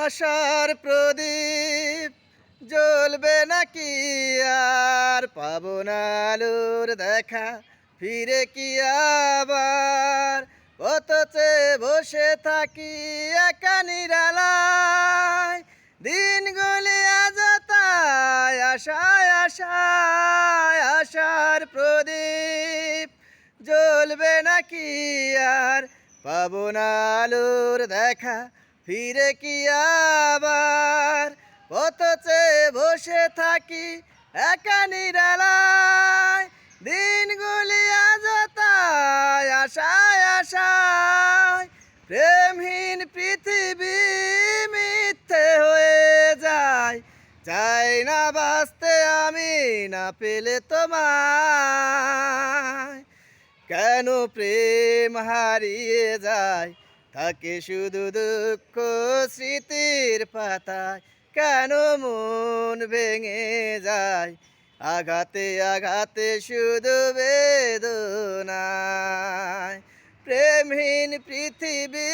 আশার প্রদীপ জ্বলবে নাকি আর পাবো না আলোর দেখা ফিরে কি আবার কত চেয়ে বসে থাকি একা নিরালায় দিনগুলি আজ তাই আশায় আশায় আশার প্রদীপ জ্বলবে নাকি আর পাবো না আলোর দেখা ফিরে কি আবার কত চেয়ে বসে থাকি একা নিরালায় দিনগুলি আজ তাই আশায় আশায় প্রেমহীন পৃথিবী মিথ্যে হয়ে যায় চাই না বাঁচতে আমি না পেলে তোমায় কেন প্রেম হারিয়ে যায় থাকে শুধু দুঃখ স্মৃতির পাতায় কেন মন ভেঙে যায় আঘাতে আঘাতে শুধু বেদনায় প্রেমহীন পৃথিবী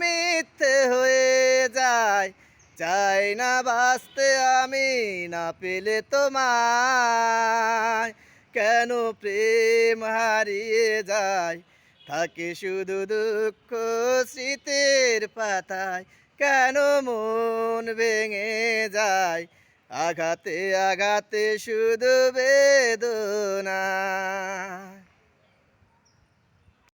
মিথ্যে হয়ে যায় চাই না বাঁচতে আমি না পেলে তোমায় কেন প্রেম হারিয়ে যায় থাকে শুধু দুঃখ স্মৃতির পাতায় কেন মন ভেঙে যায় আঘাতে আঘাতে শুধু বেদনা।